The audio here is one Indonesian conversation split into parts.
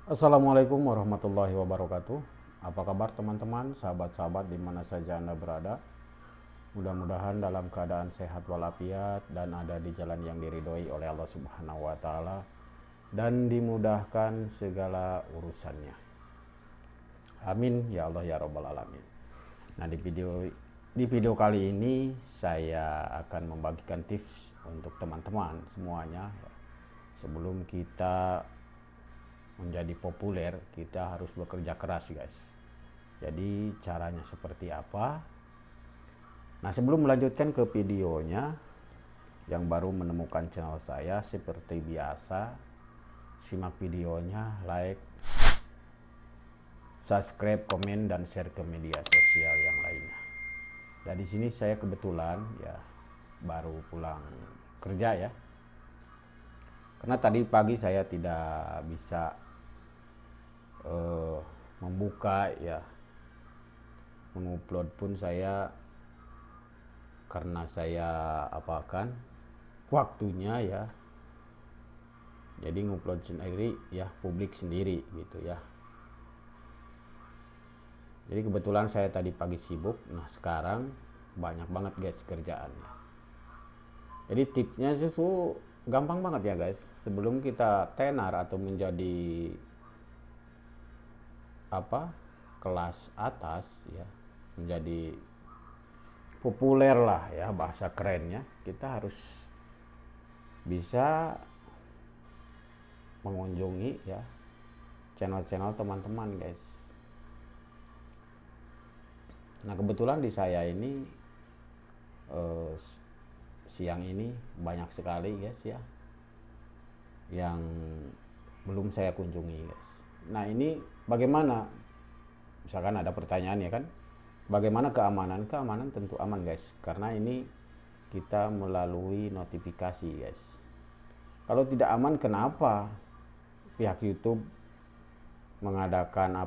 Assalamualaikum warahmatullahi wabarakatuh. Apa kabar teman-teman, sahabat-sahabat di mana saja Anda berada? Mudah-mudahan dalam keadaan sehat walafiat dan ada di jalan yang diridhoi oleh Allah Subhanahu wa taala dan dimudahkan segala urusannya. Amin ya Allah ya rabbal alamin. Nah, di video kali ini saya akan membagikan tips untuk teman-teman semuanya. Sebelum kita menjadi populer, kita harus bekerja keras, guys. Jadi caranya seperti apa? Nah, sebelum melanjutkan ke videonya, yang baru menemukan channel saya, seperti biasa simak videonya, like, subscribe, komen, dan share ke media sosial yang lainnya. Dan di sini saya kebetulan ya baru pulang kerja ya, karena tadi pagi saya tidak bisa membuka ya, mengupload pun saya karena saya apakan waktunya ya, jadi ngupload sendiri ya, publik sendiri gitu ya. Jadi kebetulan saya tadi pagi sibuk. Nah, sekarang banyak banget guys kerjaannya. Jadi tipsnya itu gampang banget ya guys. Sebelum kita tenar atau menjadi kelas atas ya, menjadi populer lah ya, bahasa kerennya, kita harus bisa mengunjungi ya channel-channel teman-teman guys. Nah, kebetulan di saya ini siang ini banyak sekali guys ya yang belum saya kunjungi guys. Nah, ini bagaimana, misalkan ada pertanyaan ya kan, bagaimana keamanan? Keamanan tentu aman guys, karena ini kita melalui notifikasi guys. Kalau tidak aman, kenapa pihak YouTube mengadakan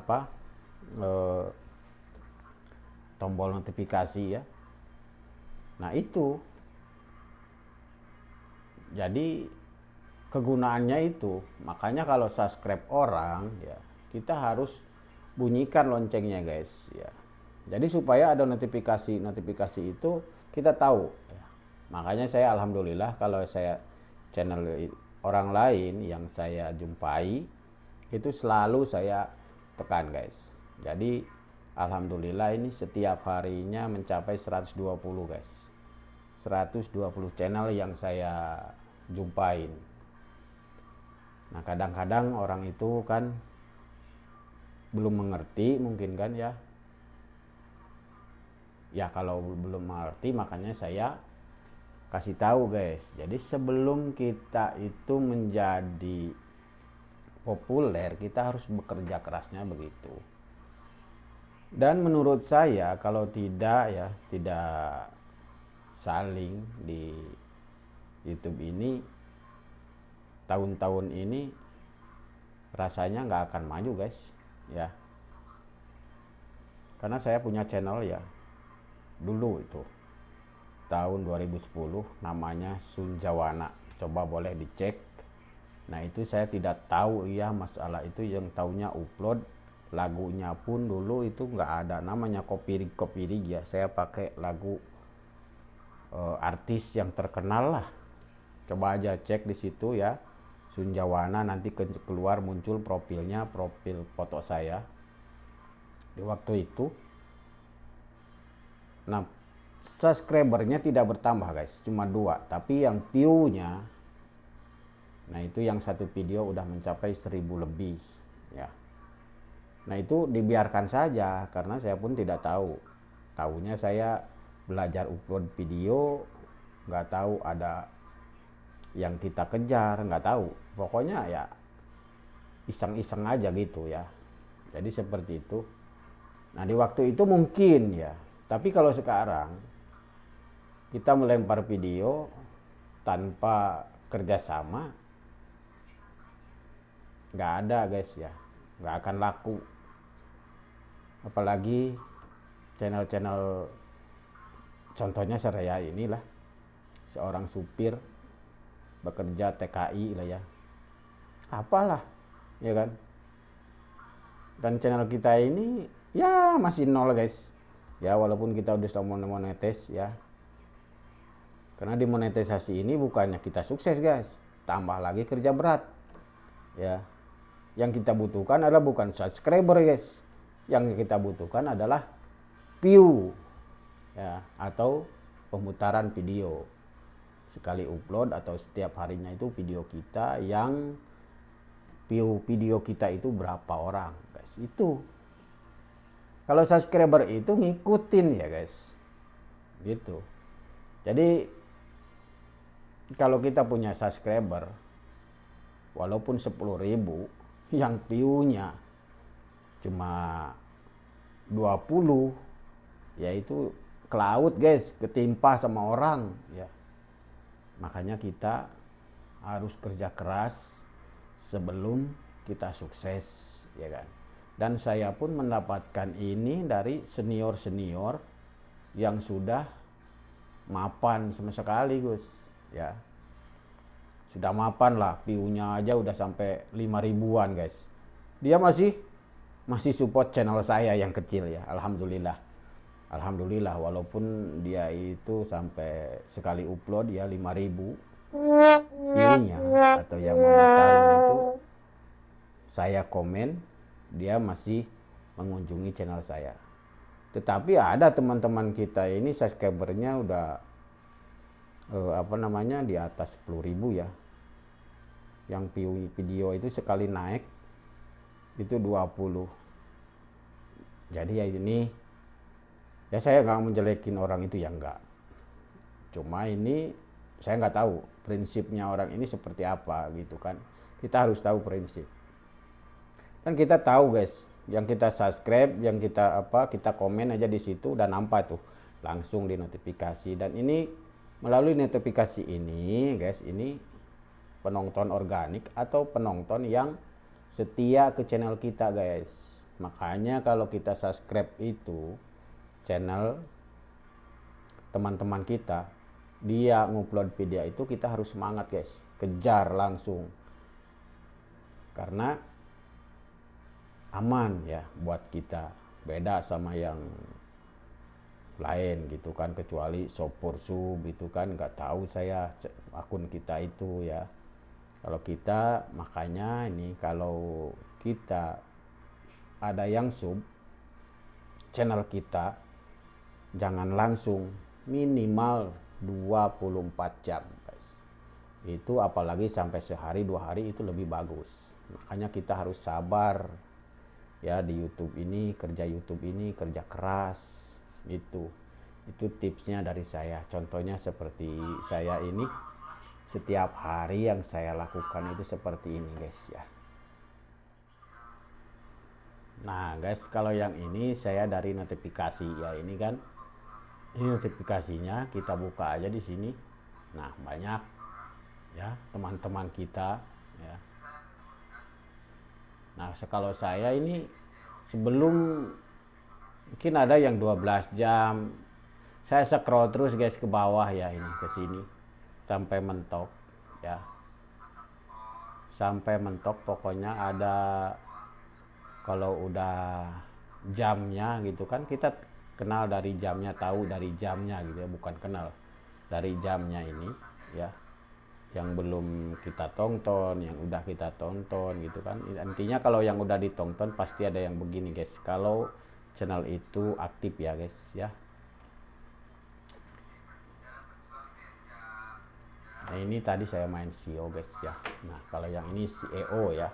tombol notifikasi ya? Nah, itu jadi kegunaannya itu. Makanya kalau subscribe orang ya, kita harus bunyikan loncengnya guys ya. Jadi supaya ada notifikasi itu kita tahu ya. Makanya saya alhamdulillah kalau saya channel orang lain yang saya jumpai itu selalu saya tekan guys. Jadi alhamdulillah ini setiap harinya mencapai 120 guys. 120 channel yang saya jumpain. Nah, kadang-kadang orang itu kan belum mengerti mungkin kan ya. Ya, kalau belum mengerti makanya saya kasih tahu guys. Jadi sebelum kita itu menjadi populer, kita harus bekerja kerasnya begitu. Dan menurut saya kalau tidak ya, tidak saling di YouTube ini, tahun-tahun ini rasanya nggak akan maju guys ya. Karena saya punya channel ya dulu itu tahun 2010, namanya Sunjawana, coba boleh dicek. Nah, itu saya tidak tahu ya masalah itu, yang taunya upload lagunya pun dulu itu nggak ada namanya copy ya, saya pakai lagu artis yang terkenal lah. Coba aja cek di situ ya, Sunjawana, nanti keluar muncul profilnya, profil foto saya di waktu itu. Nah, subscribernya tidak bertambah guys, cuma 2, tapi yang view-nya, nah itu yang satu video udah mencapai 1000 lebih ya. Nah, itu dibiarkan saja karena saya pun tidak tahu. Tahunya saya belajar upload video, nggak tahu ada yang kita kejar, nggak tahu. Pokoknya ya iseng-iseng aja gitu ya. Jadi seperti itu. Nah, di waktu itu mungkin ya. Tapi kalau sekarang kita melempar video tanpa kerjasama, nggak ada guys ya, nggak akan laku. Apalagi channel-channel, contohnya saya inilah seorang supir bekerja TKI lah ya, apalah ya kan. Dan channel kita ini ya masih nol guys ya, walaupun kita udah monetis ya. Karena dimonetisasi ini bukannya kita sukses guys, tambah lagi kerja berat ya. Yang kita butuhkan adalah bukan subscriber guys, yang kita butuhkan adalah view ya, atau pemutaran video. Sekali upload atau setiap harinya itu video kita, yang view video kita itu berapa orang guys. Itu kalau subscriber itu ngikutin ya guys gitu. Jadi kalau kita punya subscriber walaupun 10.000 yang view-nya cuma 20, yaitu ke laut guys, ketimpa sama orang ya. Makanya kita harus kerja keras sebelum kita sukses ya kan. Dan saya pun mendapatkan ini dari senior-senior yang sudah mapan sama sekali Gus ya. Sudah mapan lah, view-nya aja udah sampai 5.000-an guys. Dia masih support channel saya yang kecil ya. Alhamdulillah walaupun dia itu sampai sekali upload ya 5.000 view-nya atau yang komentarnya itu saya komen, dia masih mengunjungi channel saya. Tetapi ada teman-teman kita ini subscribernya udah di atas 10.000 ya. Yang view video itu sekali naik itu 20. Jadi ya ini ya, saya nggak menjelekin orang itu ya, enggak. Cuma ini saya nggak tahu prinsipnya orang ini seperti apa gitu kan. Kita harus tahu prinsip. Dan kita tahu guys, yang kita subscribe, yang kita kita komen aja di situ udah nampak tuh langsung di notifikasi. Dan ini melalui notifikasi ini guys, ini penonton organik atau penonton yang setia ke channel kita guys. Makanya kalau kita subscribe itu channel teman-teman kita, dia ngupload video itu kita harus semangat guys, kejar langsung, karena aman ya buat kita, beda sama yang lain gitu kan. Kecuali sopor sub itu kan nggak tahu saya akun kita itu ya. Kalau kita, makanya ini kalau kita ada yang sub channel kita, jangan langsung, minimal 24 jam guys. Itu apalagi sampai sehari 2 hari itu lebih bagus. Makanya kita harus sabar ya di YouTube ini, kerja YouTube ini kerja keras. Itu tipsnya dari saya. Contohnya seperti saya ini, setiap hari yang saya lakukan itu seperti ini guys ya. Nah guys, kalau yang ini saya dari notifikasi ya, ini kan ini notifikasinya, kita buka aja di sini. Nah banyak ya teman-teman kita ya. Nah kalau saya ini sebelum mungkin ada yang 12 jam, saya scroll terus guys ke bawah ya, ini ke sini sampai mentok ya, sampai mentok. Pokoknya ada, kalau udah jamnya gitu kan, kita kenal dari jamnya, tahu dari jamnya gitu ya, bukan kenal dari jamnya ini ya, yang belum kita tonton, yang udah kita tonton gitu kan. Intinya kalau yang udah ditonton pasti ada yang begini guys, kalau channel itu aktif ya guys ya. Nah ini tadi saya main CEO guys ya. Nah kalau yang ini CEO ya,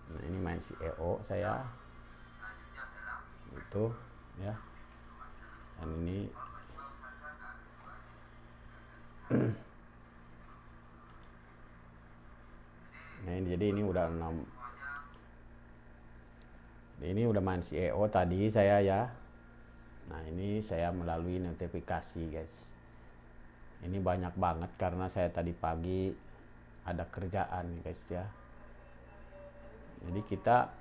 nah ini main CEO saya itu ya. Dan ini nah ini, jadi ini udah 6, ini udah main CEO tadi saya ya. Nah ini saya melalui notifikasi guys. Ini banyak banget karena saya tadi pagi ada kerjaan guys ya. Jadi kita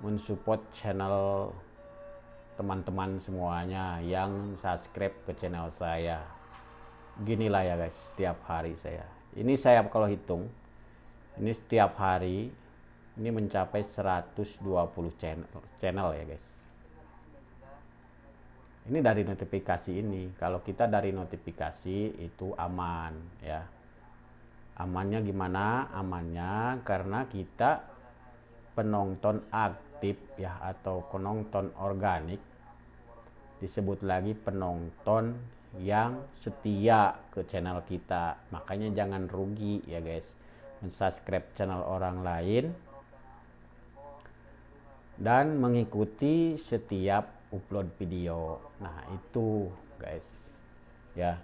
mensupport channel teman-teman semuanya yang subscribe ke channel saya. Ginilah ya guys, setiap hari saya. Ini saya kalau hitung, ini setiap hari ini mencapai 120 channel ya guys. Ini dari notifikasi ini. Kalau kita dari notifikasi itu aman ya. Amannya gimana? Amannya karena kita penonton aktif ya, atau penonton organik. Disebut lagi penonton yang setia ke channel kita. Makanya jangan rugi ya guys, mensubscribe channel orang lain dan mengikuti setiap upload video. Nah itu guys ya.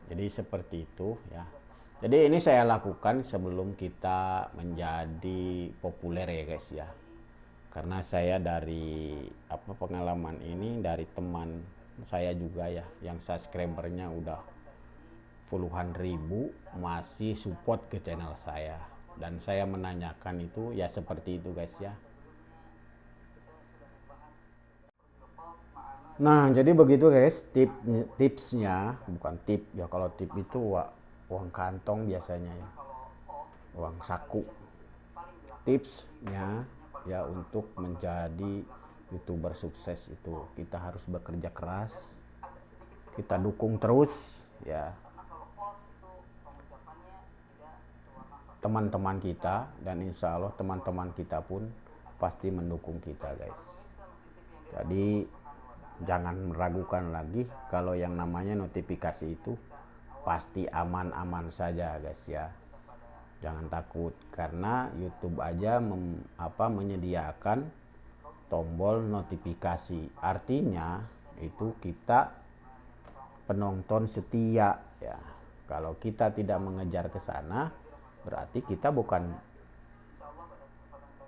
Jadi seperti itu ya. Jadi ini saya lakukan sebelum kita menjadi populer ya guys ya. Karena saya dari pengalaman ini dari teman saya juga ya, yang subscribernya udah puluhan ribu masih support ke channel saya. Dan saya menanyakan itu ya seperti itu guys ya. Nah jadi begitu guys tipsnya, bukan tip ya, kalau tip itu uang kantong biasanya ya, uang saku. Tipsnya ya untuk menjadi YouTuber sukses itu kita harus bekerja keras, kita dukung terus ya teman-teman kita, dan insya Allah teman-teman kita pun pasti mendukung kita guys. Jadi jangan meragukan lagi, kalau yang namanya notifikasi itu pasti aman-aman saja guys ya. Jangan takut, karena YouTube aja menyediakan tombol notifikasi. Artinya itu kita penonton setia ya. Kalau kita tidak mengejar ke sana, berarti kita bukan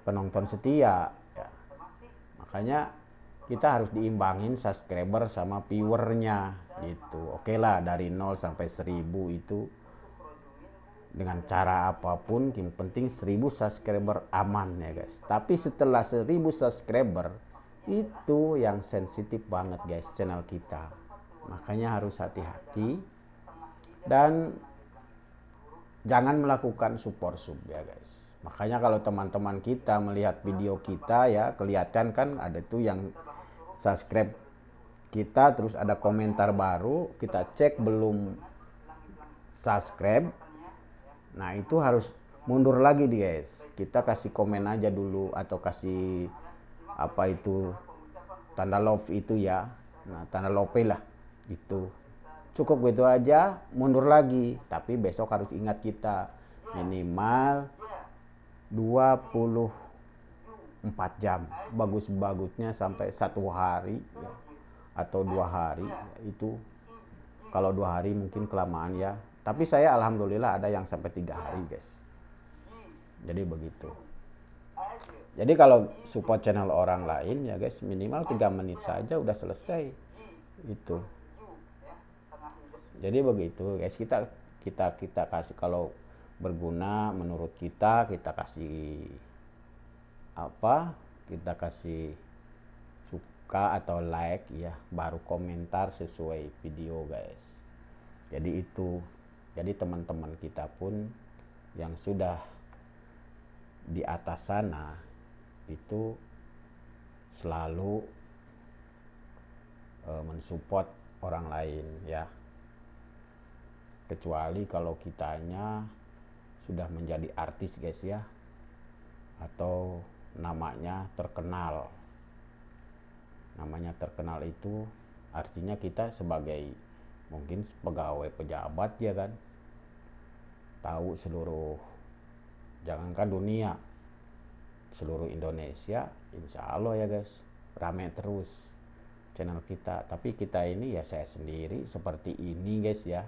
penonton setia ya. Makanya kita harus diimbangin subscriber sama viewernya gitu. Oke lah, dari 0 sampai 1000 itu dengan cara apapun, yang penting 1000 subscriber aman ya guys. Tapi setelah 1000 subscriber itu yang sensitif banget guys channel kita. Makanya harus hati-hati dan jangan melakukan support sub ya guys. Makanya kalau teman-teman kita melihat video kita ya, kelihatan kan ada tuh yang subscribe kita terus ada komentar baru, kita cek belum subscribe. Nah itu harus mundur lagi guys, kita kasih komen aja dulu atau kasih tanda love itu ya. Nah tanda love lah itu cukup, gitu aja, mundur lagi. Tapi besok harus ingat kita minimal 24 jam, bagus-bagusnya sampai 1 hari ya, atau 2 hari itu. Kalau 2 hari mungkin kelamaan ya, tapi saya alhamdulillah ada yang sampai 3 hari guys. Jadi begitu. Jadi kalau support channel orang lain ya guys, minimal 3 menit saja udah selesai itu. Jadi begitu guys, kita kasih, kalau berguna menurut kita kasih kita kasih suka atau like ya, baru komentar sesuai video guys. Jadi itu, jadi teman-teman kita pun yang sudah di atas sana itu selalu mensupport orang lain ya. Kecuali kalau kitanya sudah menjadi artis guys ya, atau namanya terkenal. Namanya terkenal itu artinya kita sebagai mungkin pegawai pejabat ya kan, tahu seluruh, jangankan dunia, seluruh Indonesia, insya Allah ya guys, rame terus channel kita. Tapi kita ini ya, saya sendiri seperti ini guys ya.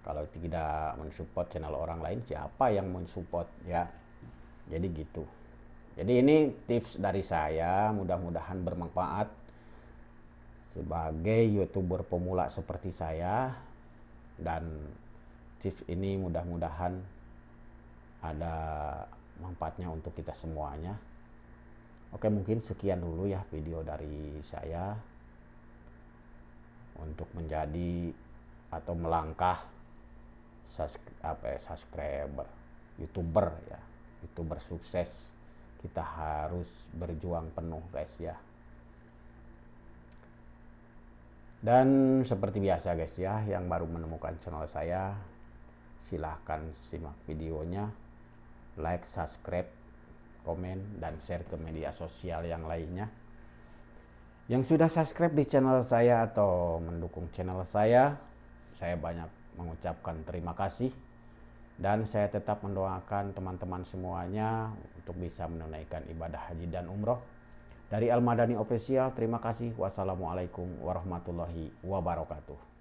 Kalau tidak mensupport channel orang lain, siapa yang mensupport ya. Jadi gitu. Jadi ini tips dari saya, mudah-mudahan bermanfaat sebagai YouTuber pemula seperti saya. Dan tips ini mudah-mudahan ada manfaatnya untuk kita semuanya. Oke, mungkin sekian dulu ya video dari saya untuk menjadi atau melangkah subscriber YouTuber ya, YouTuber sukses. Kita harus berjuang penuh guys ya. Dan seperti biasa guys ya, yang baru menemukan channel saya, silahkan simak videonya, like, subscribe, komen, dan share ke media sosial yang lainnya. Yang sudah subscribe di channel saya atau mendukung channel saya banyak mengucapkan terima kasih. Dan saya tetap mendoakan teman-teman semuanya untuk bisa menunaikan ibadah haji dan umroh. Dari Al Madani Official, terima kasih. Wassalamualaikum warahmatullahi wabarakatuh.